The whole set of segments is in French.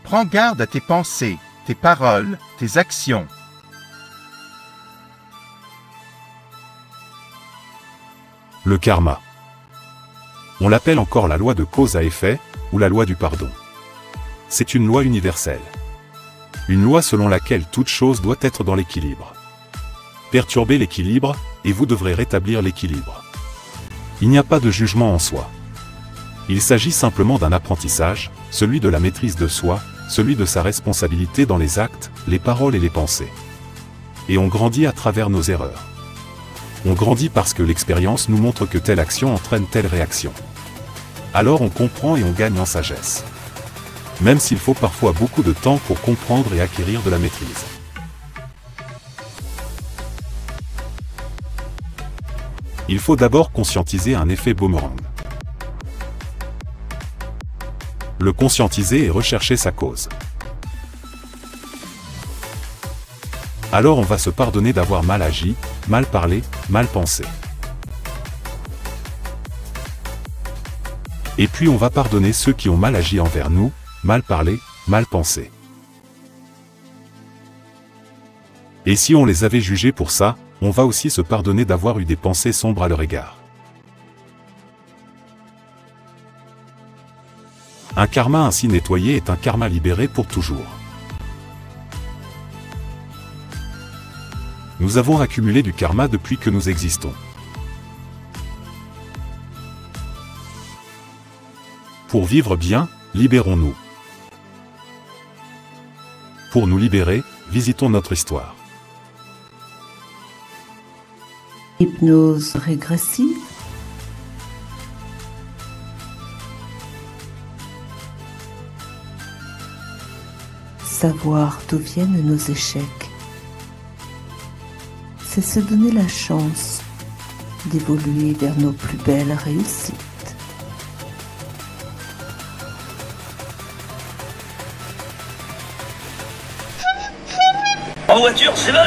Prends garde à tes pensées, tes paroles, tes actions. Le karma. On l'appelle encore la loi de cause à effet, ou la loi du pardon. C'est une loi universelle. Une loi selon laquelle toute chose doit être dans l'équilibre. Perturbez l'équilibre, et vous devrez rétablir l'équilibre. Il n'y a pas de jugement en soi. Il s'agit simplement d'un apprentissage, celui de la maîtrise de soi, celui de sa responsabilité dans les actes, les paroles et les pensées. Et on grandit à travers nos erreurs. On grandit parce que l'expérience nous montre que telle action entraîne telle réaction. Alors on comprend et on gagne en sagesse. Même s'il faut parfois beaucoup de temps pour comprendre et acquérir de la maîtrise. Il faut d'abord conscientiser un effet boomerang. Le conscientiser et rechercher sa cause. Alors on va se pardonner d'avoir mal agi, mal parlé, mal pensé. Et puis on va pardonner ceux qui ont mal agi envers nous, mal parlé, mal pensé. Et si on les avait jugés pour ça, on va aussi se pardonner d'avoir eu des pensées sombres à leur égard. Un karma ainsi nettoyé est un karma libéré pour toujours. Nous avons accumulé du karma depuis que nous existons. Pour vivre bien, libérons-nous. Pour nous libérer, visitons notre histoire. Hypnose régressive. Savoir d'où viennent nos échecs. C'est se donner la chance d'évoluer vers nos plus belles réussites. En voiture, c'est bon.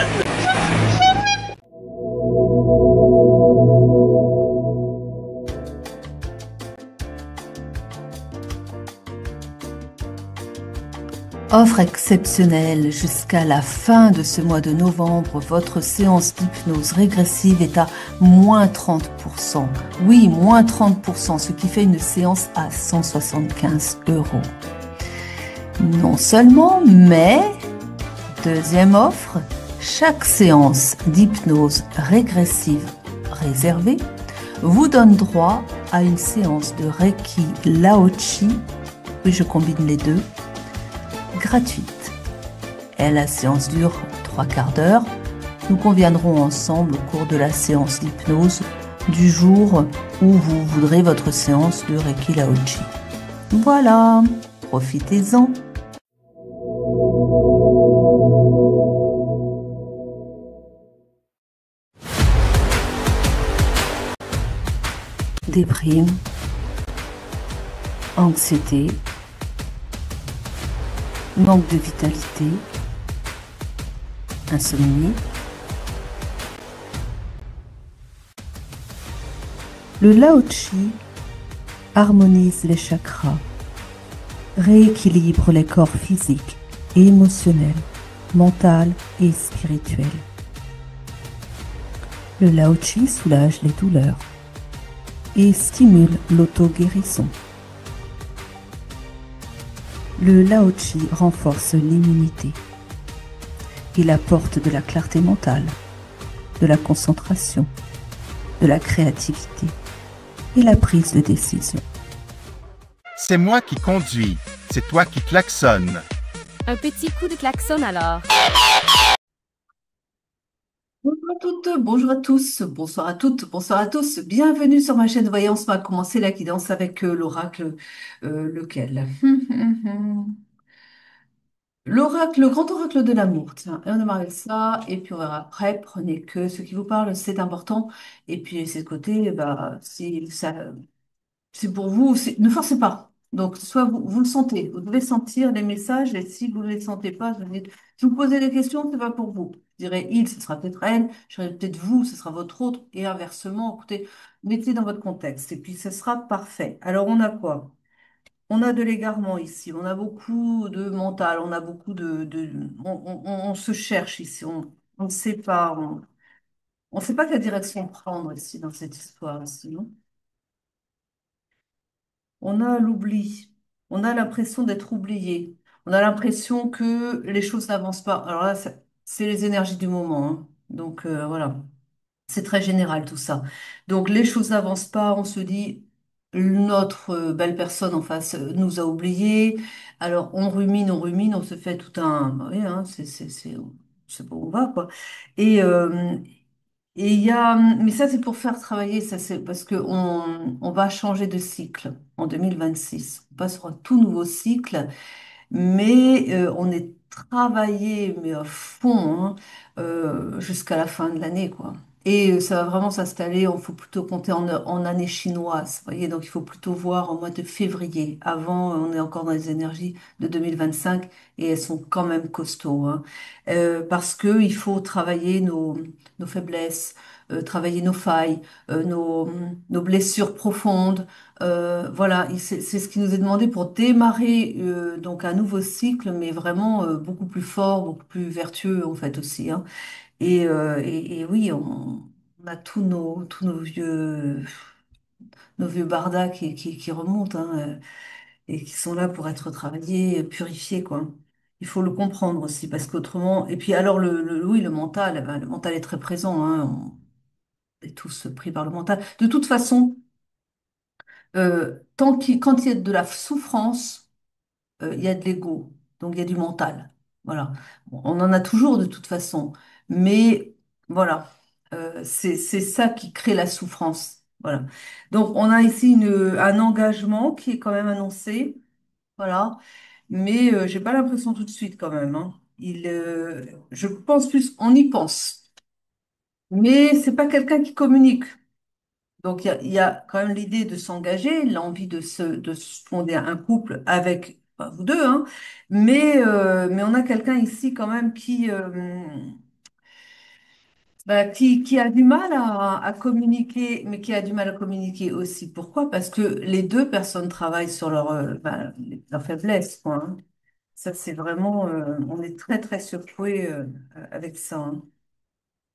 Offre exceptionnelle jusqu'à la fin de ce mois de novembre, votre séance d'hypnose régressive est à moins 30%. Oui, moins 30%, ce qui fait une séance à 175 €. Non seulement, mais, deuxième offre, chaque séance d'hypnose régressive réservée vous donne droit à une séance de Reiki Lao-Chi, oui je combine les deux, gratuite. Et la séance dure 3/4 d'heure. Nous conviendrons ensemble au cours de la séance d'hypnose du jour où vous voudrez votre séance de Reiki Lao-Chi. Voilà, profitez-en. Déprime, anxiété, manque de vitalité, insomnie. Le Lao-Chi harmonise les chakras, rééquilibre les corps physiques et émotionnels, mental et spirituel. Le Lao-Chi soulage les douleurs et stimule l'auto-guérison. Le Lao-Chi renforce l'immunité. Il apporte de la clarté mentale, de la concentration, de la créativité et la prise de décision. C'est moi qui conduis, c'est toi qui klaxonne. Un petit coup de klaxon alors. Bonjour à toutes, bonjour à tous, bonsoir à toutes, bonsoir à tous. Bienvenue sur ma chaîne Voyance. On va commencer la guidance avec l'oracle. Lequel? L'oracle, le grand oracle de l'amour. Tiens, et on démarre ça, et puis on verra après. Prenez que ce qui vous parle, c'est important. Et puis, c'est de côté, bah, si ça, c'est pour vous, ne forcez pas. Donc, soit vous le sentez, vous devez sentir les messages, et si vous ne les sentez pas, si vous posez des questions, c'est pas pour vous. Je dirais il, ce sera peut-être elle, je dirais peut-être vous, ce sera votre autre, et inversement, écoutez, mettez dans votre contexte, et puis ce sera parfait. Alors, on a quoi? On a de l'égarement ici, on a beaucoup de mental, on a beaucoup on se cherche ici, on ne sait pas, on sait pas quelle direction prendre ici dans cette histoire ici, non? On a l'oubli, on a l'impression d'être oublié, on a l'impression que les choses n'avancent pas. Alors là, c'est les énergies du moment, hein. Donc voilà. C'est très général tout ça. Donc les choses n'avancent pas, on se dit notre belle personne en face nous a oubliés. Alors on rumine, on se fait tout un, bah oui, hein, on sait pas où on va quoi. Et il y a, mais ça c'est pour faire travailler, ça c'est parce que on va changer de cycle en 2026. On passe sur un tout nouveau cycle mais on est travaillé mais à fond hein, jusqu'à la fin de l'année quoi. Et ça va vraiment s'installer. Il faut plutôt compter en année chinoise, vous voyez. Donc il faut plutôt voir au mois de février. Avant, on est encore dans les énergies de 2025 et elles sont quand même costauds hein. Parce que il faut travailler nos faiblesses, travailler nos failles, nos blessures profondes. Voilà, et c'est ce qui nous est demandé pour démarrer donc un nouveau cycle, mais vraiment beaucoup plus fort, beaucoup plus vertueux en fait aussi, hein. Et oui, on a tous nos vieux bardas qui remontent hein, et qui sont là pour être travaillés, purifiés quoi. Il faut le comprendre aussi parce qu'autrement, et puis alors oui, le mental, eh ben, le mental est très présent, hein. On est tous pris par le mental. De toute façon, quand il y a de la souffrance il y a de l'ego, donc il y a du mental. Voilà. Bon, on en a toujours de toute façon, mais voilà, c'est ça qui crée la souffrance. Voilà. Donc on a ici un engagement qui est quand même annoncé, voilà, mais j'ai pas l'impression tout de suite quand même, hein. Je pense plus, on y pense, mais c'est pas quelqu'un qui communique. Donc, il y a quand même l'idée de s'engager, l'envie de se fonder un couple avec enfin, vous deux, hein, mais on a quelqu'un ici quand même qui a du mal à communiquer, mais qui a du mal à communiquer aussi. Pourquoi? Parce que les deux personnes travaillent sur leur faiblesse, quoi, hein. Ça, c'est vraiment, on est très, très secoué avec ça, hein.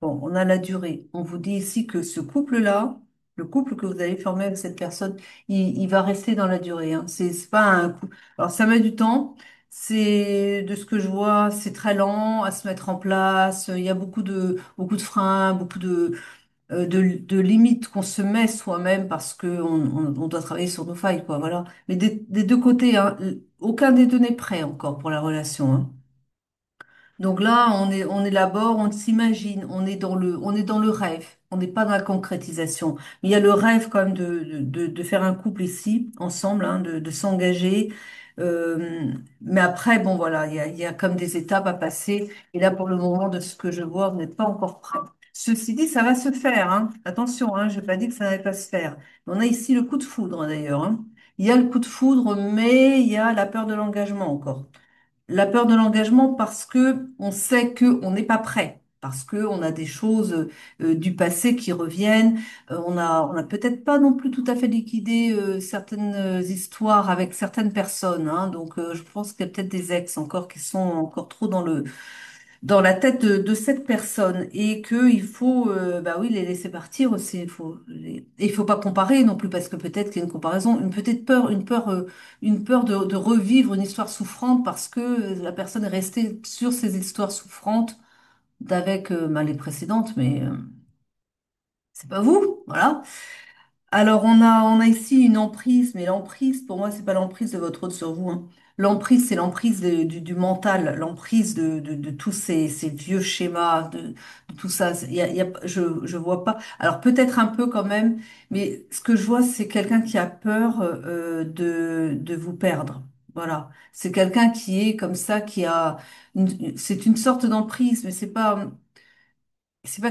Bon, on a la durée. On vous dit ici que ce couple-là, le couple que vous allez former avec cette personne, il va rester dans la durée, hein. C'est pas un coup. Alors, ça met du temps. C'est, de ce que je vois, c'est très lent à se mettre en place. Il y a beaucoup de freins, de limites qu'on se met soi-même parce que on doit travailler sur nos failles, quoi. Voilà. Mais des deux côtés, hein, aucun des deux n'est prêt encore pour la relation, hein. Donc là, on élabore, on s'imagine, on est dans le rêve, on n'est pas dans la concrétisation. Mais il y a le rêve quand même de faire un couple ici, ensemble, hein, de s'engager. Mais après, bon voilà, il y a comme des étapes à passer. Et là, pour le moment, de ce que je vois, vous n'êtes pas encore prêt. Ceci dit, ça va se faire, hein. Attention, hein, je n'ai pas dit que ça n'allait pas se faire. On a ici le coup de foudre, d'ailleurs, hein. Il y a le coup de foudre, mais il y a la peur de l'engagement encore. La peur de l'engagement parce que on sait que on n'est pas prêt, parce que on a des choses du passé qui reviennent. On a peut-être pas non plus tout à fait liquidé certaines histoires avec certaines personnes, hein. Donc je pense qu'il y a peut-être des ex encore qui sont encore trop dans la tête de cette personne et que il faut bah oui les laisser partir aussi et il faut pas comparer non plus parce que peut-être qu'il y a une comparaison une peut-être peur une peur de revivre une histoire souffrante parce que la personne est restée sur ces histoires souffrantes d'avec bah, les précédentes mais c'est pas vous voilà. Alors, on a ici une emprise, mais l'emprise, pour moi, c'est pas l'emprise de votre autre sur vous, hein. L'emprise, c'est l'emprise du mental, l'emprise de tous ces vieux schémas, de tout ça. Je vois pas. Alors, peut-être un peu quand même, mais ce que je vois, c'est quelqu'un qui a peur de vous perdre. Voilà. C'est quelqu'un qui est comme ça, c'est une sorte d'emprise, mais c'est pas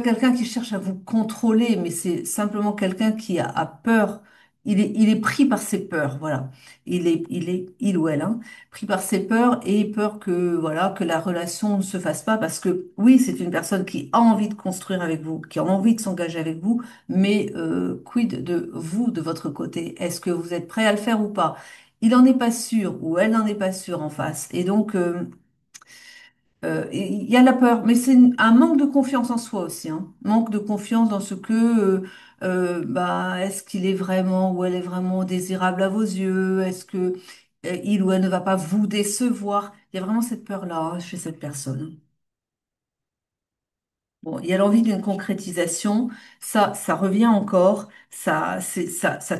quelqu'un qui cherche à vous contrôler, mais c'est simplement quelqu'un qui a peur. Il est pris par ses peurs, voilà. Il ou elle, hein, pris par ses peurs et peur que, voilà, que la relation ne se fasse pas parce que, oui, c'est une personne qui a envie de construire avec vous, qui a envie de s'engager avec vous, mais, quid de vous, de votre côté? Est-ce que vous êtes prêt à le faire ou pas? il n'en est pas sûr ou elle n'en est pas sûre en face. Et donc, il y a la peur, mais c'est un manque de confiance en soi aussi, hein. Manque de confiance dans ce que, bah, est-ce qu'il est vraiment ou elle est vraiment désirable à vos yeux? Est-ce que il ou elle ne va pas vous décevoir? Il y a vraiment cette peur-là, hein, chez cette personne. Bon, il y a l'envie d'une concrétisation, ça revient encore, ça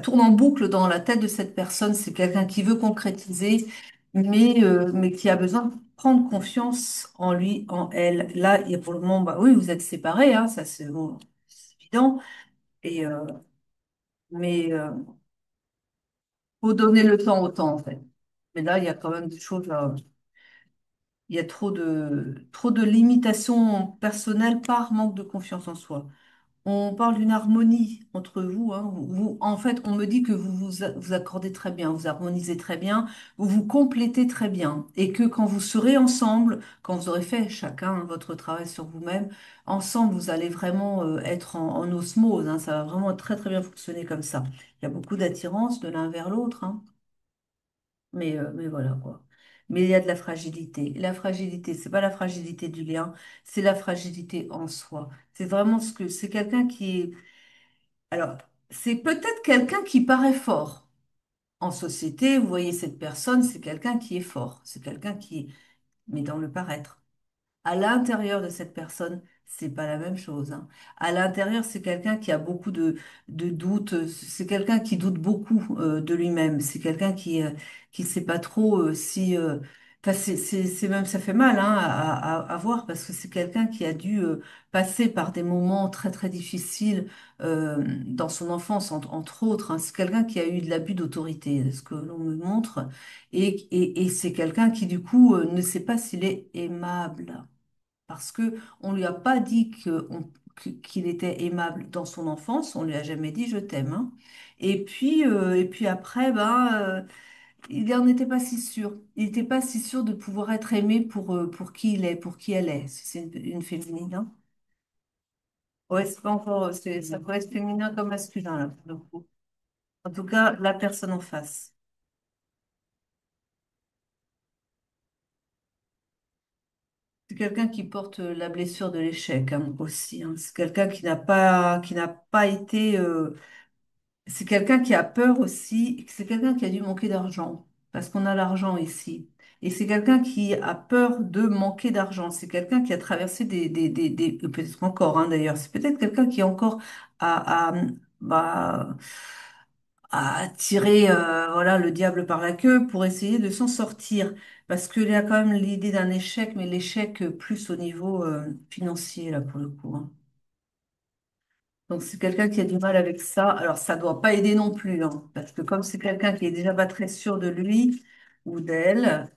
tourne en boucle dans la tête de cette personne. C'est quelqu'un qui veut concrétiser, mais qui a besoin de prendre confiance en lui, en elle. Là, il y a pour le moment, bah oui, vous êtes séparés, hein, ça c'est bon, c'est évident. Et mais faut donner le temps au temps en fait. Mais là, il y a quand même des choses, il y a trop de limitations personnelles par manque de confiance en soi. On parle d'une harmonie entre vous, hein. En fait, on me dit que vous accordez très bien, vous harmonisez très bien, vous vous complétez très bien, et que quand vous serez ensemble, quand vous aurez fait chacun votre travail sur vous-même, ensemble, vous allez vraiment être en osmose, hein. Ça va vraiment très très bien fonctionner comme ça. Il y a beaucoup d'attirance de l'un vers l'autre, hein. Mais voilà quoi. Mais il y a de la fragilité. La fragilité, c'est pas la fragilité du lien, c'est la fragilité en soi. C'est vraiment ce que c'est quelqu'un qui est alors, c'est peut-être quelqu'un qui paraît fort. En société, vous voyez cette personne, c'est quelqu'un qui est fort. C'est quelqu'un qui est, mais dans le paraître. À l'intérieur de cette personne, c'est pas la même chose, hein. À l'intérieur, c'est quelqu'un qui a beaucoup de doutes. C'est quelqu'un qui doute beaucoup de lui-même. C'est quelqu'un qui sait pas trop si. Enfin, c'est même ça fait mal, hein, à voir parce que c'est quelqu'un qui a dû passer par des moments très très difficiles dans son enfance, entre autres, hein. C'est quelqu'un qui a eu de l'abus d'autorité, ce que l'on me montre, et c'est quelqu'un qui du coup ne sait pas s'il est aimable parce que on lui a pas dit qu'il était aimable dans son enfance, on lui a jamais dit je t'aime, hein. Et puis après, il n'en était pas si sûr. Il n'était pas si sûr de pouvoir être aimé pour qui il est, pour qui elle est. Si c'est une féminine, hein. Ouais, c'est pas encore, ça peut être féminin comme masculin, là, pour le coup. En tout cas, la personne en face. C'est quelqu'un qui porte la blessure de l'échec, hein, aussi, hein. C'est quelqu'un qui n'a pas été, c'est quelqu'un qui a peur aussi, c'est quelqu'un qui a dû manquer d'argent, parce qu'on a l'argent ici. Et c'est quelqu'un qui a peur de manquer d'argent. C'est quelqu'un qui a traversé peut-être encore, hein, d'ailleurs, c'est peut-être quelqu'un qui est encore bah, à tirer voilà, le diable par la queue pour essayer de s'en sortir. Parce qu'il y a quand même l'idée d'un échec, mais l'échec plus au niveau financier, là, pour le coup, hein. Donc c'est quelqu'un qui a du mal avec ça. Alors ça doit pas aider non plus, hein, parce que comme c'est quelqu'un qui est déjà pas très sûr de lui ou d'elle,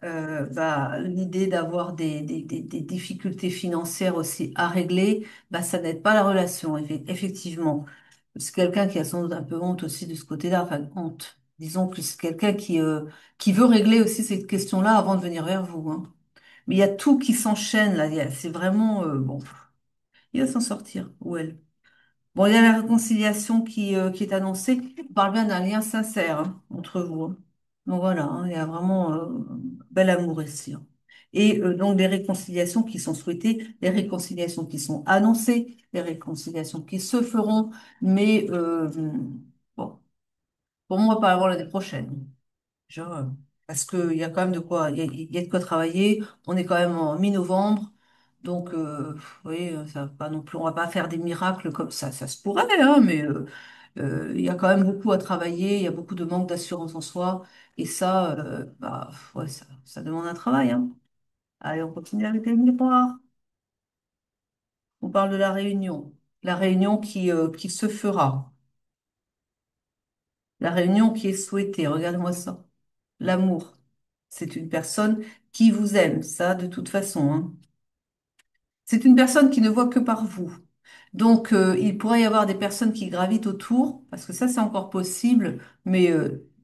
l'idée d'avoir des difficultés financières aussi à régler, ça n'aide pas la relation, effectivement. C'est quelqu'un qui a sans doute un peu honte aussi de ce côté-là, enfin honte. Disons que c'est quelqu'un qui veut régler aussi cette question-là avant de venir vers vous, hein. Mais il y a tout qui s'enchaîne là. C'est vraiment bon. Il va s'en sortir, ou elle. Bon, il y a la réconciliation qui est annoncée. On parle bien d'un lien sincère, hein, entre vous, hein. Donc voilà, hein, il y a vraiment bel amour ici, hein. Et donc des réconciliations qui sont souhaitées, des réconciliations qui sont annoncées, des réconciliations qui se feront, mais bon, pour moi pas avant l'année prochaine. Genre, parce qu'il y a quand même de quoi, il y a de quoi travailler. On est quand même en mi-novembre. Donc, oui, ça va pas non plus, on va pas faire des miracles comme ça se pourrait, hein, mais il y a quand même beaucoup à travailler, il y a beaucoup de manque d'assurance en soi, et ça, ouais, ça demande un travail, hein. Allez, on continue avec les miroirs. On parle de la réunion qui se fera, la réunion qui est souhaitée. Regarde-moi ça. L'amour. C'est une personne qui vous aime, ça, de toute façon, hein. C'est une personne qui ne voit que par vous. Donc, il pourrait y avoir des personnes qui gravitent autour, parce que ça, c'est encore possible, mais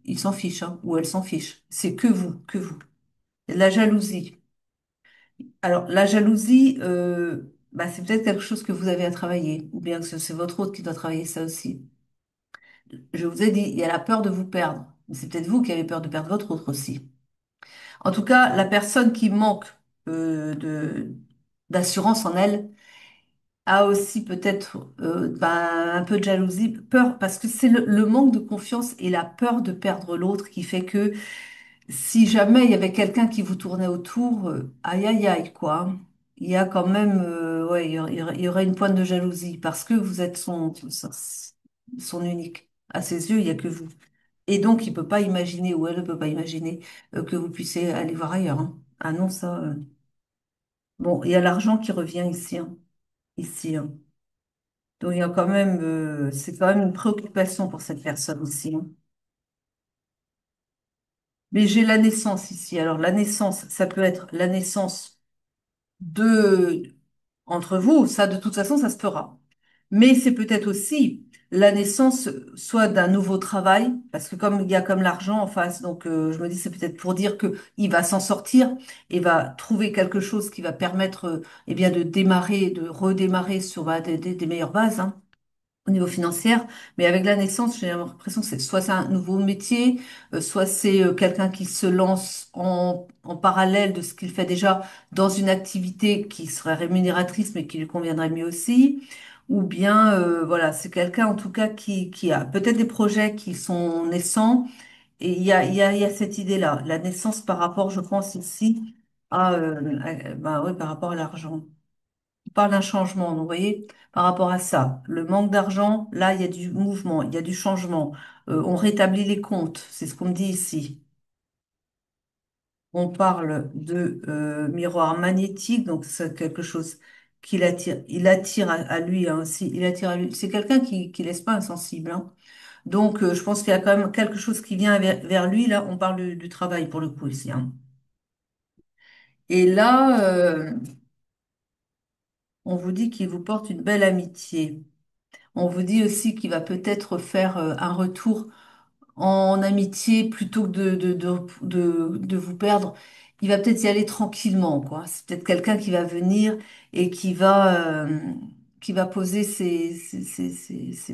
ils s'en fichent, hein, ou elles s'en fichent. C'est que vous, que vous. La jalousie. Alors, la jalousie, c'est peut-être quelque chose que vous avez à travailler, ou bien que c'est votre autre qui doit travailler ça aussi. Je vous ai dit, il y a la peur de vous perdre. C'est peut-être vous qui avez peur de perdre votre autre aussi. En tout cas, la personne qui manque d'assurance en elle a aussi peut-être ben, un peu de jalousie, peur, parce que c'est le manque de confiance et la peur de perdre l'autre qui fait que si jamais il y avait quelqu'un qui vous tournait autour, aïe aïe aïe quoi. Il y a quand même, ouais, il y aurait une pointe de jalousie parce que vous êtes son unique. À ses yeux, il n'y a que vous. Et donc, il peut pas imaginer, ou elle ne peut pas imaginer, que vous puissiez aller voir ailleurs, hein. Ah non, ça. Bon, il y a l'argent qui revient ici, hein. Ici, hein. Donc, il y a quand même, c'est quand même une préoccupation pour cette personne aussi, hein. Mais j'ai la naissance ici. Alors, la naissance, ça peut être la naissance de entre vous, ça de toute façon, ça se fera. Mais c'est peut-être aussi la naissance soit d'un nouveau travail, parce que comme il y a comme l'argent en face, donc je me dis c'est peut-être pour dire que il va s'en sortir et va trouver quelque chose qui va permettre eh bien de démarrer, de redémarrer sur bah, des meilleures bases, hein, au niveau financier, mais avec la naissance, j'ai l'impression que c'est soit c'est un nouveau métier, soit c'est quelqu'un qui se lance en parallèle de ce qu'il fait déjà dans une activité qui serait rémunératrice mais qui lui conviendrait mieux aussi, ou bien voilà, c'est quelqu'un en tout cas qui a peut-être des projets qui sont naissants, et il y a cette idée-là, la naissance par rapport, je pense ici, bah, oui, par rapport à l'argent. On parle d'un changement, donc vous voyez, par rapport à ça, le manque d'argent, là, il y a du mouvement, il y a du changement. On rétablit les comptes, c'est ce qu'on me dit ici. On parle de miroir magnétique, donc c'est quelque chose qu'il attire. Il attire à lui, hein, aussi, il attire à lui. C'est quelqu'un qui laisse pas insensible, hein. Donc, je pense qu'il y a quand même quelque chose qui vient vers lui. Là, on parle du travail pour le coup ici, hein. Et là, on vous dit qu'il vous porte une belle amitié. On vous dit aussi qu'il va peut-être faire un retour en amitié plutôt que de vous perdre. Il va peut-être y aller tranquillement, quoi. C'est peut-être quelqu'un qui va venir et qui va poser ses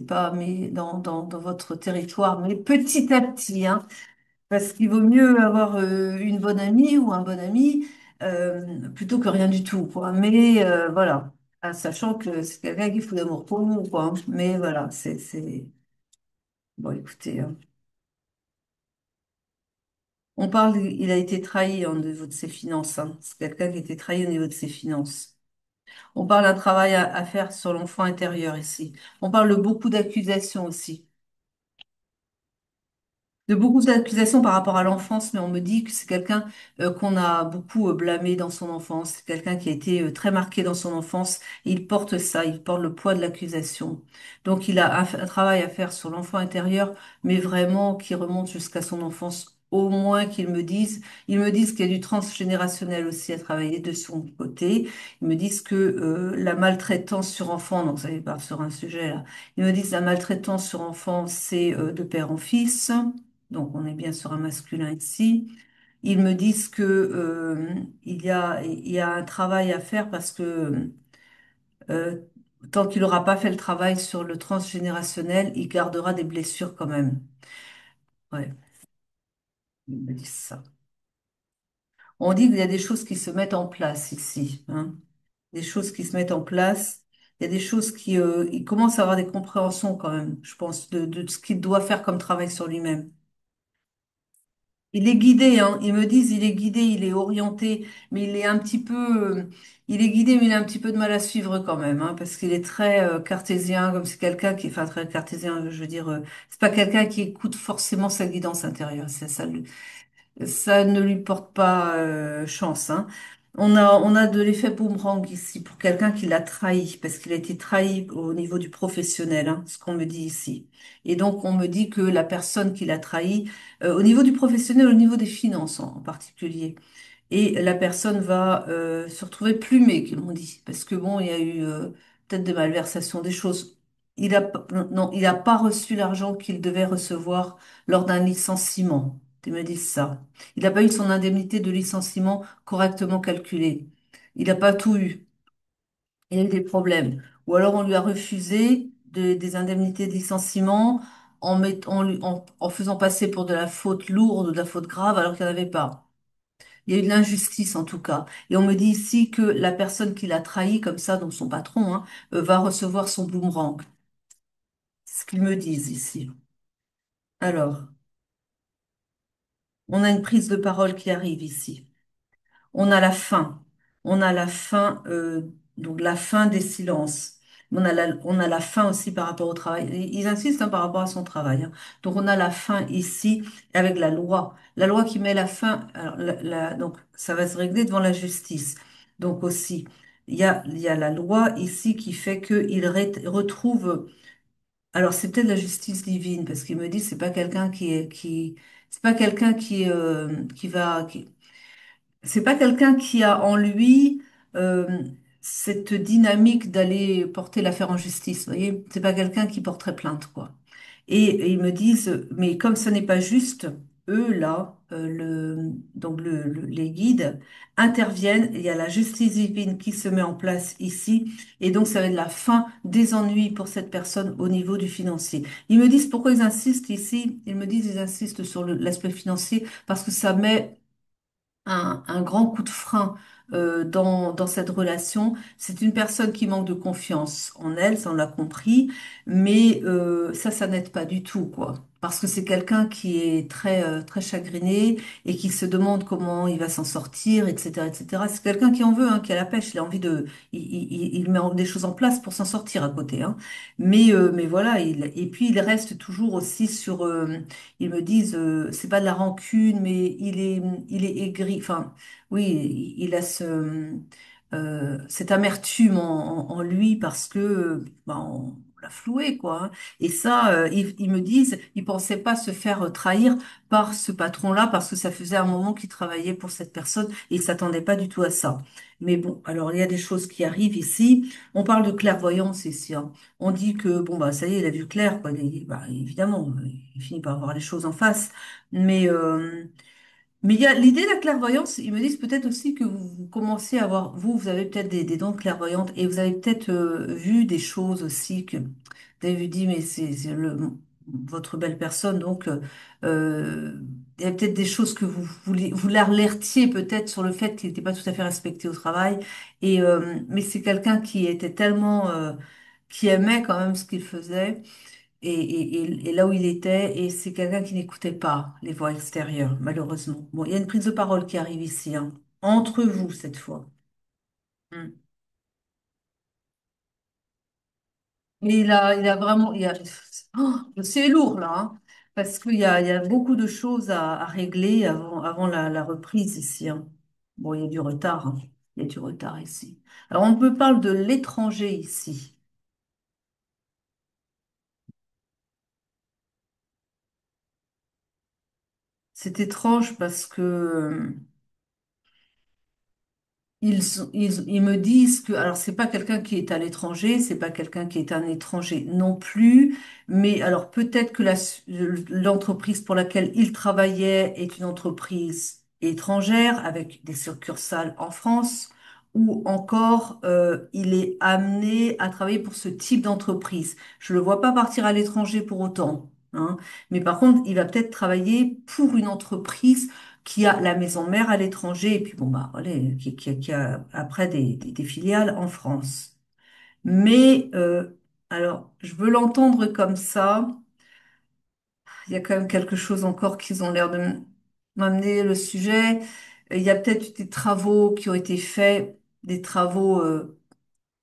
pas mais dans votre territoire, mais petit à petit, hein. Parce qu'il vaut mieux avoir une bonne amie ou un bon ami plutôt que rien du tout, quoi. Mais voilà. Ah, sachant que c'est quelqu'un qui fout d'amour pour vous, quoi, hein. Mais voilà, bon, écoutez, hein. On parle, il a été trahi au niveau de ses finances, hein. C'est quelqu'un qui a été trahi au niveau de ses finances. On parle d'un travail à faire sur l'enfant intérieur ici. On parle de beaucoup d'accusations aussi. De beaucoup d'accusations par rapport à l'enfance, mais on me dit que c'est quelqu'un qu'on a beaucoup blâmé dans son enfance. C'est quelqu'un qui a été très marqué dans son enfance. Et il porte ça, il porte le poids de l'accusation. Donc il a un travail à faire sur l'enfant intérieur, mais vraiment qui remonte jusqu'à son enfance. Au moins ils me disent qu'il y a du transgénérationnel aussi à travailler de son côté. Ils me disent que la maltraitance sur enfant, donc ça y part sur un sujet là. Ils me disent la maltraitance sur enfant, c'est de père en fils. Donc, on est bien sur un masculin ici. Ils me disent que, il y a un travail à faire parce que euh, tant qu'il n'aura pas fait le travail sur le transgénérationnel, il gardera des blessures quand même. Ouais, ils me disent ça. On dit qu'il y a des choses qui se mettent en place ici, hein. Des choses qui se mettent en place. Il y a des choses il commence à avoir des compréhensions quand même, je pense, de ce qu'il doit faire comme travail sur lui-même. Il est guidé, hein. Ils me disent, il est guidé, il est orienté, mais il est un petit peu, il est guidé, mais il a un petit peu de mal à suivre quand même, hein, parce qu'il est très cartésien, comme c'est quelqu'un qui, enfin très cartésien, je veux dire, c'est pas quelqu'un qui écoute forcément sa guidance intérieure. C'est ça, ça ne lui porte pas chance, hein. On a de l'effet boomerang ici pour quelqu'un qui l'a trahi, parce qu'il a été trahi au niveau du professionnel, hein, ce qu'on me dit ici. Et donc, on me dit que la personne qui l'a trahi, au niveau du professionnel, au niveau des finances en particulier, et la personne va se retrouver plumée, comme on dit, parce que bon, il y a eu peut-être des malversations, des choses. Non, il n'a pas reçu l'argent qu'il devait recevoir lors d'un licenciement. Ils me disent ça. Il n'a pas eu son indemnité de licenciement correctement calculée. Il n'a pas tout eu. Il a eu des problèmes. Ou alors on lui a refusé des indemnités de licenciement en faisant passer pour de la faute lourde ou de la faute grave alors qu'il n'y en avait pas. Il y a eu de l'injustice en tout cas. Et on me dit ici que la personne qui l'a trahi comme ça, donc son patron, hein, va recevoir son boomerang. C'est ce qu'ils me disent ici. Alors, on a une prise de parole qui arrive ici. On a la fin. On a la fin, donc la fin des silences. On a la fin aussi par rapport au travail. Ils insistent hein, par rapport à son travail. Hein. Donc on a la fin ici avec la loi. La loi qui met la fin. Alors, donc ça va se régler devant la justice. Donc aussi, il y a la loi ici qui fait qu'il retrouve. Alors c'est peut-être la justice divine parce qu'il me dit c'est pas quelqu'un c'est pas quelqu'un qui va c'est pas quelqu'un qui a en lui cette dynamique d'aller porter l'affaire en justice, vous voyez? C'est pas quelqu'un qui porterait plainte, quoi. Et ils me disent, mais comme ce n'est pas juste, eux, là, les guides interviennent, il y a la justice divine qui se met en place ici, et donc ça va être la fin des ennuis pour cette personne au niveau du financier. Ils me disent pourquoi ils insistent ici, ils me disent ils insistent sur l'aspect financier, parce que ça met un grand coup de frein dans cette relation. C'est une personne qui manque de confiance en elle, ça on l'a compris, mais ça n'aide pas du tout, quoi. Parce que c'est quelqu'un qui est très chagriné et qui se demande comment il va s'en sortir, etc., etc. C'est quelqu'un qui en veut, hein, qui a la pêche, il a envie il met des choses en place pour s'en sortir à côté, hein. Mais voilà, et puis il reste toujours aussi sur, ils me disent, c'est pas de la rancune, mais il est aigri. Enfin, oui, il a cette amertume en lui parce que bah, on l'a floué, quoi. Hein. Et ça, ils me disent, ils pensaient pas se faire trahir par ce patron-là parce que ça faisait un moment qu'il travaillait pour cette personne et ils s'attendaient pas du tout à ça. Mais bon, alors il y a des choses qui arrivent ici. On parle de clairvoyance ici. Hein. On dit que bon bah ça y est, il a vu clair, quoi. Bah, évidemment, il finit par voir les choses en face. Mais mais il y a l'idée de la clairvoyance, ils me disent peut-être aussi que vous commencez à avoir, vous avez peut-être des dons de clairvoyante et vous avez peut-être vu des choses aussi que vous avez dit, mais c'est votre belle personne, donc il y a peut-être des choses que vous l'alertiez peut-être sur le fait qu'il n'était pas tout à fait respecté au travail. Mais c'est quelqu'un qui était tellement, qui aimait quand même ce qu'il faisait et là où il était, et c'est quelqu'un qui n'écoutait pas les voix extérieures, malheureusement. Bon, il y a une prise de parole qui arrive ici, hein, entre vous cette fois. Mm. Mais il a vraiment, oh, c'est lourd là, hein, parce il y a beaucoup de choses à régler avant la reprise ici. Hein. Bon, il y a du retard, hein. Il y a du retard ici. Alors on peut parler de l'étranger ici. C'est étrange parce que ils me disent que, alors c'est pas quelqu'un qui est à l'étranger, c'est pas quelqu'un qui est un étranger non plus, mais alors peut-être que l'entreprise pour laquelle il travaillait est une entreprise étrangère avec des succursales en France, ou encore il est amené à travailler pour ce type d'entreprise. Je le vois pas partir à l'étranger pour autant, hein, mais par contre il va peut-être travailler pour une entreprise qui a la maison mère à l'étranger, et puis bon, bah, voilà, qui a après des filiales en France. Mais, alors, je veux l'entendre comme ça. Il y a quand même quelque chose encore qu'ils ont l'air de m'amener le sujet. Il y a peut-être des travaux qui ont été faits, des travaux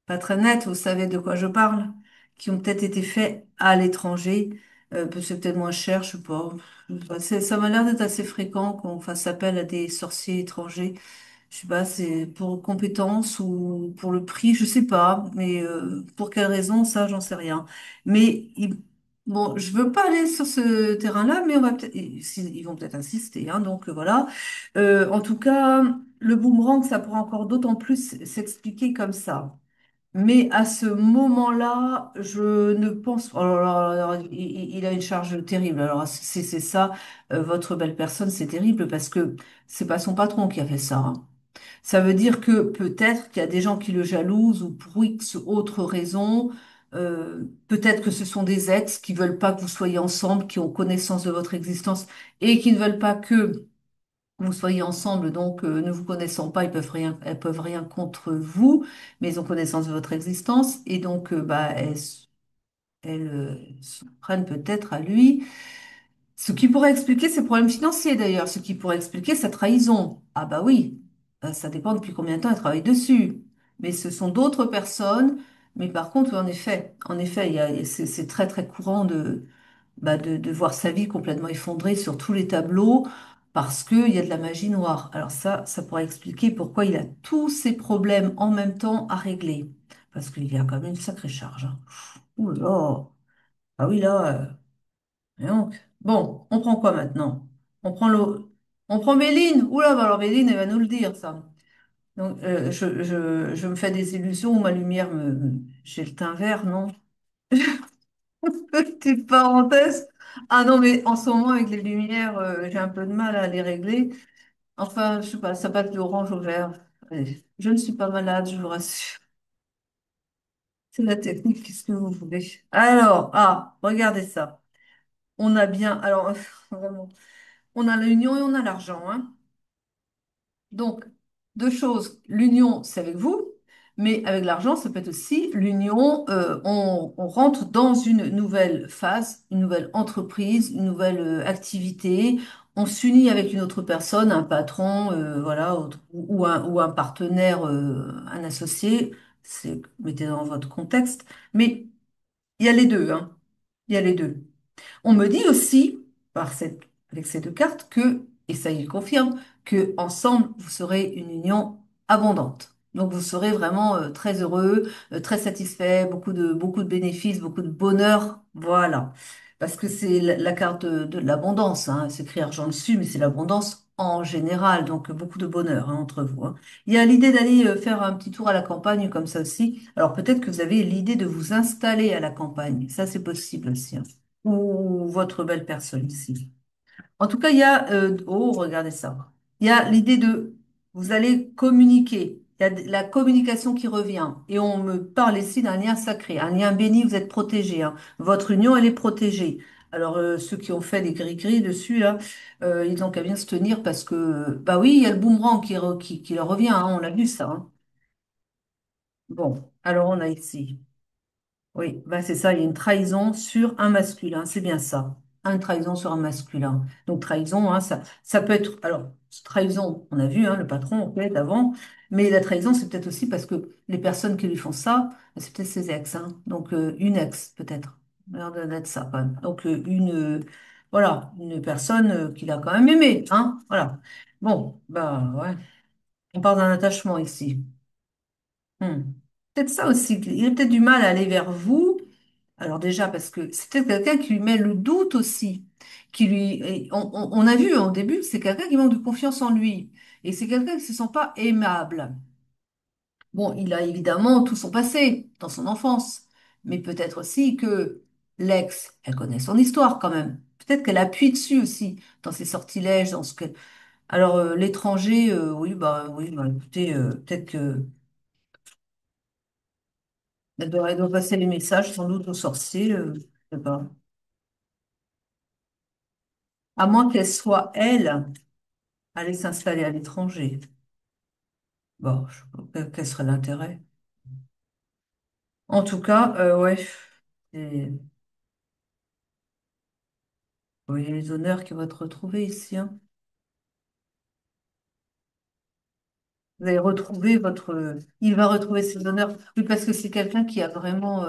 pas très nets, vous savez de quoi je parle, qui ont peut-être été faits à l'étranger. C'est peut-être moins cher, je sais pas. Ça m'a l'air d'être assez fréquent qu'on fasse appel à des sorciers étrangers. Je sais pas, c'est pour compétence ou pour le prix, je sais pas, mais pour quelle raison, ça, j'en sais rien. Mais bon, je veux pas aller sur ce terrain-là, mais on va peut-être, ils vont peut-être insister, hein, donc voilà. En tout cas, le boomerang, ça pourra encore d'autant plus s'expliquer comme ça. Mais à ce moment-là, je ne pense. Oh là là là là, il a une charge terrible. Alors, si c'est ça, votre belle personne, c'est terrible parce que c'est pas son patron qui a fait ça. Hein. Ça veut dire que peut-être qu'il y a des gens qui le jalousent ou pour X autre raison. Peut-être que ce sont des ex qui veulent pas que vous soyez ensemble, qui ont connaissance de votre existence et qui ne veulent pas que vous soyez ensemble, donc ne vous connaissant pas, elles peuvent rien contre vous, mais ils ont connaissance de votre existence et donc bah, elles s'en prennent peut-être à lui. Ce qui pourrait expliquer ses problèmes financiers d'ailleurs, ce qui pourrait expliquer sa trahison. Ah bah oui, ça dépend depuis combien de temps elle travaille dessus. Mais ce sont d'autres personnes. Mais par contre, oui, en effet, c'est très très courant de voir sa vie complètement effondrée sur tous les tableaux parce qu'il y a de la magie noire. Alors ça pourrait expliquer pourquoi il a tous ces problèmes en même temps à régler. Parce qu'il y a quand même une sacrée charge, hein. Ouh là là. Ah oui, là. Et donc, bon, on prend quoi maintenant? On prend l'eau. On prend Méline. Oula, bah alors Méline, elle va nous le dire, ça. Donc, je me fais des illusions où ma lumière j'ai le teint vert, non? Petite parenthèse. Ah non, mais en ce moment, avec les lumières, j'ai un peu de mal à les régler. Enfin, je sais pas, ça passe de orange au vert. Allez, je ne suis pas malade, je vous rassure. C'est la technique, qu'est-ce que vous voulez? Alors, ah, regardez ça. On a bien, alors, vraiment, on a l'union et on a l'argent, hein. Donc, deux choses. L'union, c'est avec vous, mais avec l'argent, ça peut être aussi l'union. On rentre dans une nouvelle phase, une nouvelle entreprise, une nouvelle activité. On s'unit avec une autre personne, un patron, voilà, ou un partenaire, un associé. Mettez dans votre contexte. Mais il y a les deux, hein. Il y a les deux. On me dit aussi, avec ces deux cartes, et ça il confirme, que ensemble, vous serez une union abondante. Donc vous serez vraiment très heureux, très satisfait, beaucoup de bénéfices, beaucoup de bonheur. Voilà. Parce que c'est la carte de l'abondance, hein. C'est écrit argent dessus, mais c'est l'abondance en général. Donc beaucoup de bonheur, hein, entre vous, hein. Il y a l'idée d'aller faire un petit tour à la campagne comme ça aussi. Alors peut-être que vous avez l'idée de vous installer à la campagne. Ça, c'est possible aussi, hein, ou votre belle personne ici. En tout cas, il y a, oh, regardez ça. Il y a l'idée de, vous allez communiquer. Il y a la communication qui revient. Et on me parle ici d'un lien sacré, un lien béni, vous êtes protégé, hein. Votre union, elle est protégée. Alors, ceux qui ont fait des gris-gris dessus, là, ils ont qu'à bien se tenir parce que, bah oui, il y a le boomerang qui leur revient, hein, on l'a vu ça, hein. Bon, alors on a ici. Oui, bah c'est ça, il y a une trahison sur un masculin, c'est bien ça. Une trahison sur un masculin. Donc trahison, hein, ça peut être. Alors, trahison, on a vu, hein, le patron, peut-être avant, mais la trahison, c'est peut-être aussi parce que les personnes qui lui font ça, c'est peut-être ses ex, hein. Donc une ex, peut-être. L'air d'être ça, quand même. Donc voilà, une personne qu'il a quand même aimée, hein. Voilà. Bon, bah ouais, on parle d'un attachement ici. Hmm. Peut-être ça aussi, il a peut-être du mal à aller vers vous. Alors déjà, parce que c'est peut-être quelqu'un qui lui met le doute aussi, et on a vu au début, c'est quelqu'un qui manque de confiance en lui, et c'est quelqu'un qui se sent pas aimable. Bon, il a évidemment tout son passé dans son enfance, mais peut-être aussi que l'ex, elle connaît son histoire quand même. Peut-être qu'elle appuie dessus aussi dans ses sortilèges, dans ce que. Alors l'étranger, oui, bah écoutez, peut-être que elle doit passer les messages sans doute aux sorciers, je sais pas. À moins qu'elle soit elle. Aller s'installer à l'étranger. Bon, je sais pas, quel serait l'intérêt? En tout cas, ouais, et, vous voyez les honneurs qui vont être retrouvés ici, hein. Vous allez retrouver il va retrouver ses honneurs. Oui, parce que c'est quelqu'un qui a vraiment,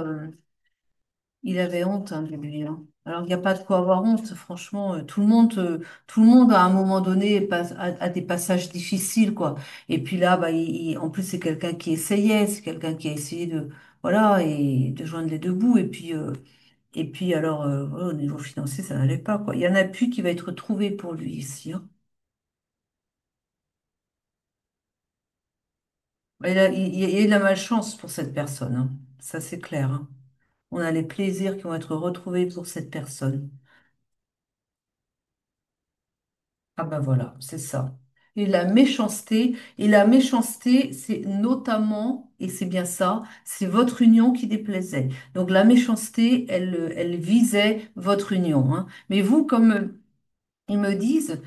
il avait honte, hein, de lui, hein. Alors, il n'y a pas de quoi avoir honte, franchement. Tout le monde, à un moment donné, a des passages difficiles, quoi. Et puis là, bah, en plus, c'est quelqu'un qui essayait, c'est quelqu'un qui a essayé voilà, et de joindre les deux bouts. Et puis alors, voilà, au niveau financier, ça n'allait pas, quoi. Il y a un appui qui va être trouvé pour lui ici, hein. Il y a eu de la malchance pour cette personne, hein. Ça, c'est clair, hein. On a les plaisirs qui vont être retrouvés pour cette personne. Ah ben voilà, c'est ça. Et la méchanceté, c'est notamment, et c'est bien ça, c'est votre union qui déplaisait. Donc la méchanceté, elle visait votre union, hein. Mais vous, comme ils me disent,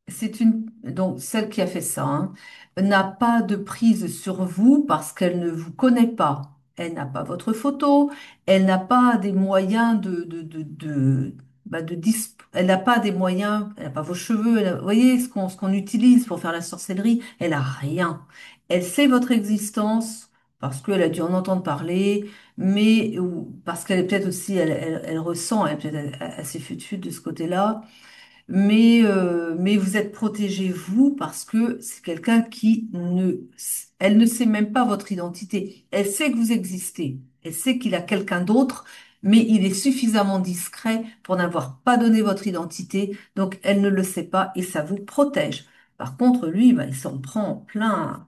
c'est une, donc celle qui a fait ça, hein, n'a pas de prise sur vous parce qu'elle ne vous connaît pas. Elle n'a pas votre photo, elle n'a pas des moyens elle n'a pas des moyens, elle n'a pas vos cheveux, vous voyez ce qu'on utilise pour faire la sorcellerie, elle a rien. Elle sait votre existence parce qu'elle a dû en entendre parler, mais ou parce qu'elle est peut-être aussi, elle ressent, elle est peut-être assez fut de ce côté-là. Mais vous êtes protégé, vous, parce que c'est quelqu'un qui ne... Elle ne sait même pas votre identité. Elle sait que vous existez. Elle sait qu'il a quelqu'un d'autre, mais il est suffisamment discret pour n'avoir pas donné votre identité. Donc, elle ne le sait pas et ça vous protège. Par contre, lui, bah, il s'en prend plein.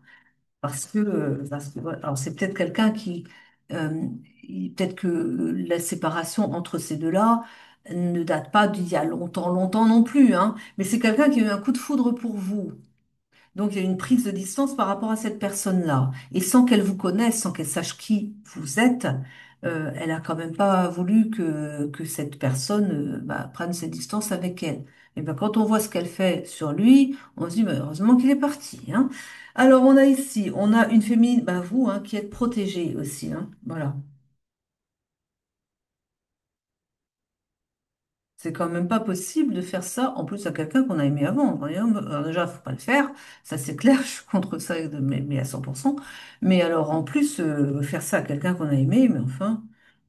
Parce que voilà. Alors c'est peut-être quelqu'un qui, euh, peut-être que la séparation entre ces deux-là ne date pas d'il y a longtemps, longtemps non plus, hein, mais c'est quelqu'un qui a eu un coup de foudre pour vous. Donc il y a une prise de distance par rapport à cette personne-là. Et sans qu'elle vous connaisse, sans qu'elle sache qui vous êtes, elle a quand même pas voulu que cette personne bah, prenne ses distances avec elle. Et ben, quand on voit ce qu'elle fait sur lui, on se dit, bah, heureusement qu'il est parti, hein. Alors on a ici, on a une féminine, bah, vous, hein, qui êtes protégée aussi, hein. Voilà. C'est quand même pas possible de faire ça, en plus à quelqu'un qu'on a aimé avant. Vous voyez. Alors déjà, faut pas le faire, ça c'est clair, je suis contre ça, mais à 100%. Mais alors en plus, faire ça à quelqu'un qu'on a aimé, mais enfin.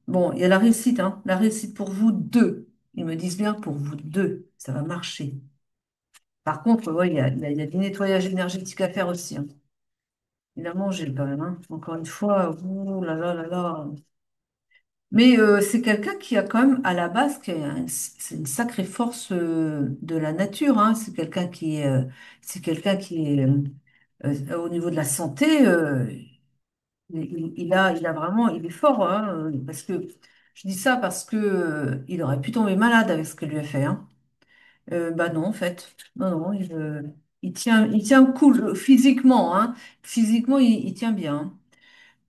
Bon, il y a la réussite, hein. La réussite pour vous deux. Ils me disent bien pour vous deux, ça va marcher. Par contre, ouais, il y a du nettoyage énergétique à faire aussi, hein. Il a mangé quand même, hein. Encore une fois, ouh là là là là. Mais c'est quelqu'un qui a quand même, à la base, c'est une sacrée force de la nature, hein. C'est quelqu'un qui est, au niveau de la santé, il a vraiment, il est fort, hein, parce que je dis ça parce que il aurait pu tomber malade avec ce qu'elle lui a fait, hein. Bah non, en fait, non, non, il tient cool physiquement, hein. Physiquement, il tient bien, hein.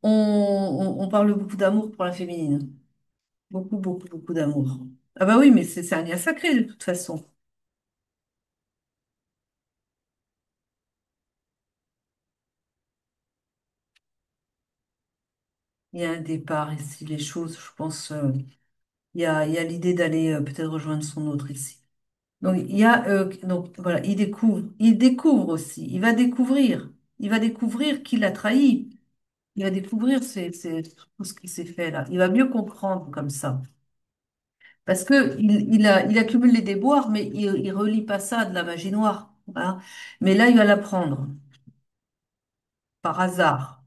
On parle beaucoup d'amour pour la féminine. Beaucoup, beaucoup, beaucoup d'amour. Ah bah oui, mais c'est un lien sacré de toute façon. Il y a un départ ici, les choses, je pense, il y a l'idée d'aller peut-être rejoindre son autre ici. Donc donc voilà, il découvre aussi, il va découvrir qui l'a trahi, il va découvrir tout ce qui s'est fait là. Il va mieux comprendre comme ça. Parce que il accumule les déboires, mais il relie pas ça à de la magie noire. Voilà. Mais là, il va l'apprendre par hasard.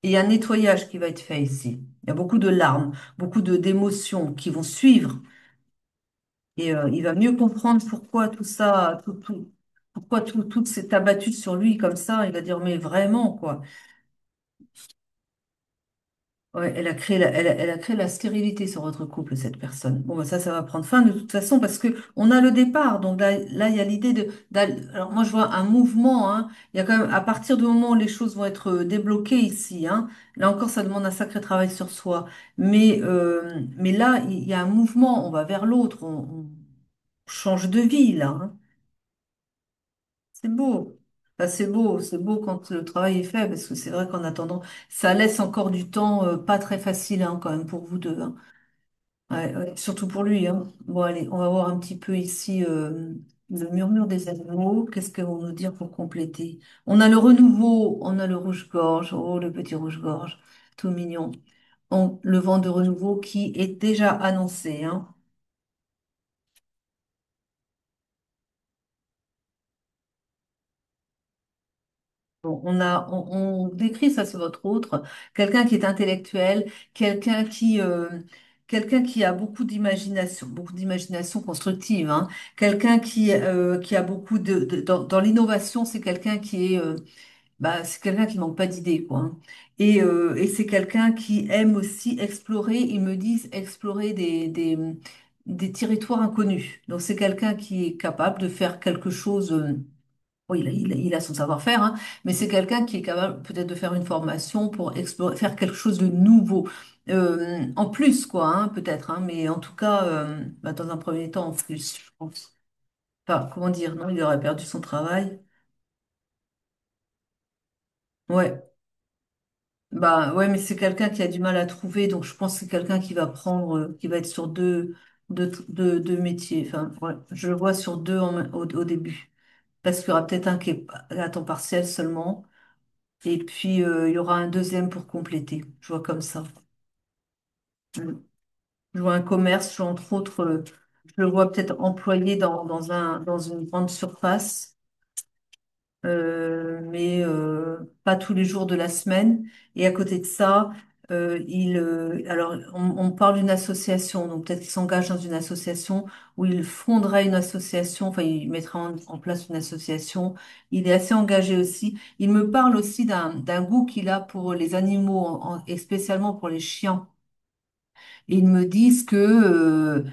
Et il y a un nettoyage qui va être fait ici. Il y a beaucoup de larmes, beaucoup d'émotions qui vont suivre. Et il va mieux comprendre pourquoi tout ça, pourquoi tout s'est abattu sur lui comme ça. Il va dire, mais vraiment, quoi. Ouais, elle a créé la stérilité sur votre couple, cette personne. Bon, bah, ça va prendre fin de toute façon parce que on a le départ. Donc là, il y a l'idée alors moi, je vois un mouvement, hein. Il y a quand même, à partir du moment où les choses vont être débloquées ici, hein. Là encore, ça demande un sacré travail sur soi. Mais là, il y a un mouvement. On va vers l'autre. On change de vie, là, hein. C'est beau. Enfin, c'est beau quand le travail est fait parce que c'est vrai qu'en attendant, ça laisse encore du temps pas très facile, hein, quand même pour vous deux, hein. Ouais, ouais, surtout pour lui, hein. Bon, allez, on va voir un petit peu ici le murmure des animaux. Qu'est-ce qu'ils vont nous dire pour compléter? On a le renouveau, on a le rouge-gorge. Oh, le petit rouge-gorge, tout mignon. Le vent de renouveau qui est déjà annoncé, hein. Bon, on décrit, ça c'est votre autre, quelqu'un qui est intellectuel, quelqu'un qui a beaucoup d'imagination constructive, hein. Quelqu'un qui a beaucoup dans l'innovation, c'est quelqu'un qui est, bah, c'est quelqu'un qui manque pas d'idées, quoi, hein. Et c'est quelqu'un qui aime aussi explorer, ils me disent explorer des territoires inconnus. Donc c'est quelqu'un qui est capable de faire quelque chose. Oui, il a son savoir-faire, hein, mais c'est quelqu'un qui est capable peut-être de faire une formation pour explorer, faire quelque chose de nouveau. En plus, quoi, hein, peut-être, hein, mais en tout cas, bah, dans un premier temps, en plus, je pense. Enfin, comment dire, non, il aurait perdu son travail. Ouais, bah ouais, mais c'est quelqu'un qui a du mal à trouver, donc je pense que c'est quelqu'un qui va prendre, qui va être sur deux métiers. Enfin, ouais, je le vois sur deux au début. Parce qu'il y aura peut-être un qui est à temps partiel seulement. Et puis, il y aura un deuxième pour compléter. Je vois comme ça. Mm. Je vois un commerce, je vois entre autres, je le vois peut-être employé dans une grande surface, mais pas tous les jours de la semaine. Et à côté de ça, alors, on parle d'une association, donc peut-être qu'il s'engage dans une association où il fondera une association, enfin, il mettra en place une association. Il est assez engagé aussi. Il me parle aussi d'un goût qu'il a pour les animaux, et spécialement pour les chiens. Et ils me disent que,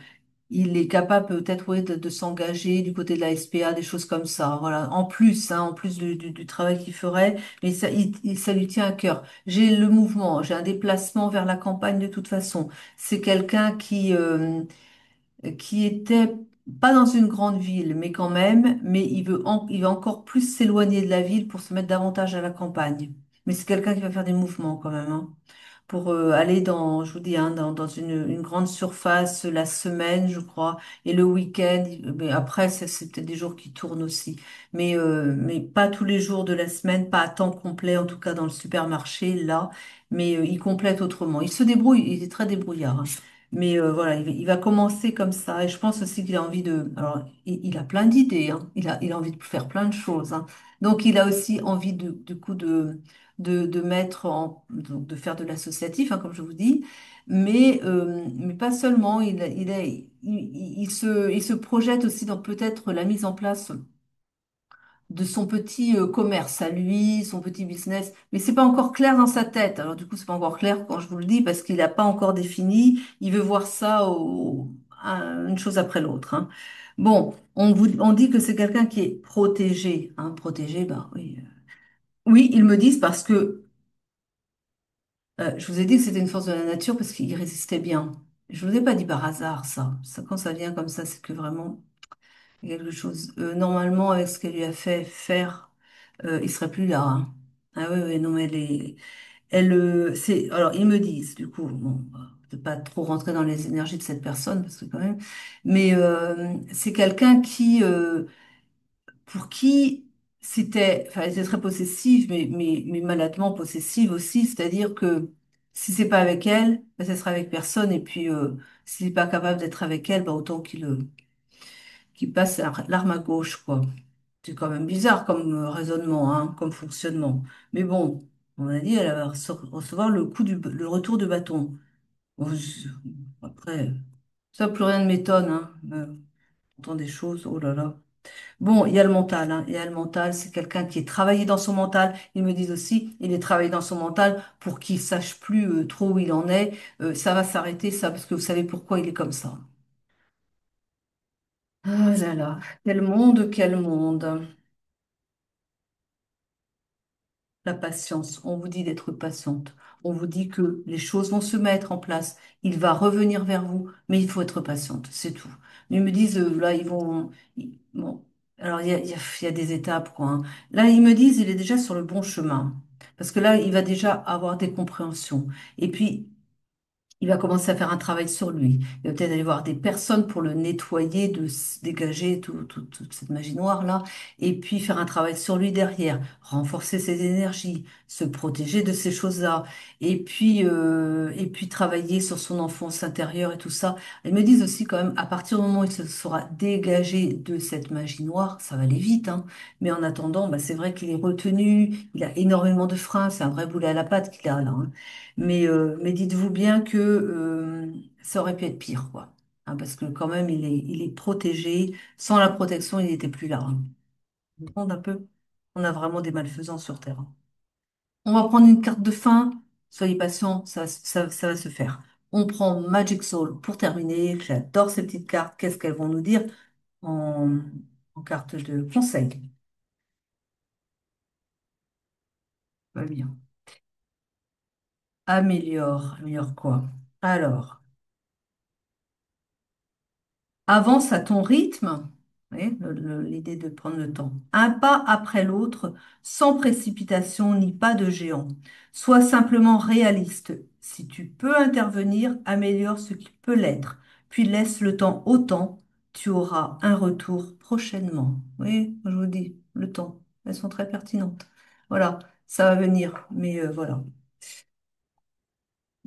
il est capable peut-être ouais, de s'engager du côté de la SPA, des choses comme ça. Voilà. En plus, hein, en plus du travail qu'il ferait, mais ça, ça lui tient à cœur. J'ai le mouvement, j'ai un déplacement vers la campagne de toute façon. C'est quelqu'un qui était pas dans une grande ville, mais quand même, mais il veut encore plus s'éloigner de la ville pour se mettre davantage à la campagne. Mais c'est quelqu'un qui va faire des mouvements quand même, hein, pour aller dans, je vous dis, hein, dans une grande surface la semaine, je crois, et le week-end. Mais après, ça, c'est peut-être des jours qui tournent aussi, mais pas tous les jours de la semaine, pas à temps complet, en tout cas dans le supermarché, là, mais il complète autrement. Il se débrouille, il est très débrouillard, hein. Mais voilà, il va commencer comme ça. Et je pense aussi qu'il a envie de... Alors, il a plein d'idées, hein. Il a envie de faire plein de choses, hein. Donc, il a aussi envie du coup de mettre de faire de l'associatif, hein, comme je vous dis. Mais pas seulement. Il se projette aussi dans peut-être la mise en place de son petit commerce à lui, son petit business, mais c'est pas encore clair dans sa tête. Alors du coup, c'est pas encore clair quand je vous le dis parce qu'il n'a pas encore défini. Il veut voir ça une chose après l'autre, hein. Bon, on dit que c'est quelqu'un qui est protégé, hein, protégé, ben oui. Oui, ils me disent parce que je vous ai dit que c'était une force de la nature parce qu'il résistait bien. Je vous ai pas dit par hasard ça. Ça, quand ça vient comme ça, c'est que vraiment il y a quelque chose. Normalement, avec ce qu'elle lui a fait faire, il serait plus là, hein. Ah oui, oui, non, mais alors ils me disent, du coup, bon, de pas trop rentrer dans les énergies de cette personne, parce que quand même, mais c'est quelqu'un pour qui enfin, elle était très possessive, mais maladement possessive aussi, c'est-à-dire que si c'est pas avec elle, ben, ce sera avec personne, et puis s'il n'est pas capable d'être avec elle, ben, autant qu'il passe l'arme à gauche, quoi. C'est quand même bizarre comme raisonnement, hein, comme fonctionnement. Mais bon, on a dit, elle va recevoir le retour de bâton. Bon, après, ça, plus rien ne m'étonne, hein. On entend des choses, oh là là. Bon, il y a le mental, hein. Il y a le mental, c'est quelqu'un qui est travaillé dans son mental. Ils me disent aussi, il est travaillé dans son mental pour qu'il sache plus trop où il en est. Ça va s'arrêter, ça, parce que vous savez pourquoi il est comme ça. Ah là là, quel monde, quel monde. La patience. On vous dit d'être patiente. On vous dit que les choses vont se mettre en place. Il va revenir vers vous, mais il faut être patiente, c'est tout. Mais ils me disent, là, bon, alors il y a des étapes, quoi, hein. Là, ils me disent, il est déjà sur le bon chemin. Parce que là, il va déjà avoir des compréhensions. Et puis, il va commencer à faire un travail sur lui. Il va peut-être aller voir des personnes pour le nettoyer, de dégager toute cette magie noire-là, et puis faire un travail sur lui derrière, renforcer ses énergies, se protéger de ces choses-là, et puis travailler sur son enfance intérieure et tout ça. Ils me disent aussi quand même, à partir du moment où il se sera dégagé de cette magie noire, ça va aller vite, hein. Mais en attendant, bah, c'est vrai qu'il est retenu, il a énormément de freins, c'est un vrai boulet à la patte qu'il a là, hein. Mais dites-vous bien que ça aurait pu être pire, quoi. Hein, parce que quand même, il est protégé. Sans la protection, il n'était plus là, hein. Vous vous rendez un peu? On a vraiment des malfaisants sur Terre, hein. On va prendre une carte de fin. Soyez patient, ça va se faire. On prend Magic Soul pour terminer. J'adore ces petites cartes. Qu'est-ce qu'elles vont nous dire en, en carte de conseil? Pas bien. Améliore. Améliore quoi? Alors, avance à ton rythme. Vous voyez, l'idée de prendre le temps. Un pas après l'autre, sans précipitation ni pas de géant. Sois simplement réaliste. Si tu peux intervenir, améliore ce qui peut l'être. Puis laisse le temps au temps. Tu auras un retour prochainement. Oui, je vous dis, le temps. Elles sont très pertinentes. Voilà, ça va venir. Mais voilà.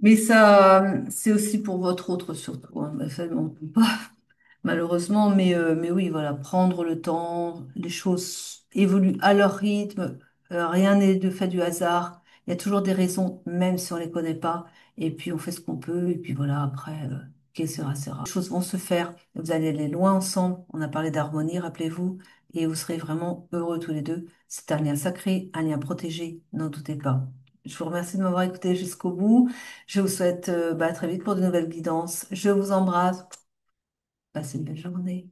Mais ça, c'est aussi pour votre autre surtout, hein. Ma femme, on peut pas. Malheureusement, mais oui, voilà, prendre le temps, les choses évoluent à leur rythme, rien n'est de fait du hasard, il y a toujours des raisons, même si on les connaît pas, et puis on fait ce qu'on peut, et puis voilà, après, qu'est-ce que sera. Les choses vont se faire, vous allez aller loin ensemble, on a parlé d'harmonie, rappelez-vous, et vous serez vraiment heureux tous les deux. C'est un lien sacré, un lien protégé, n'en doutez pas. Je vous remercie de m'avoir écouté jusqu'au bout. Je vous souhaite à très vite pour de nouvelles guidances. Je vous embrasse. Passez une belle journée.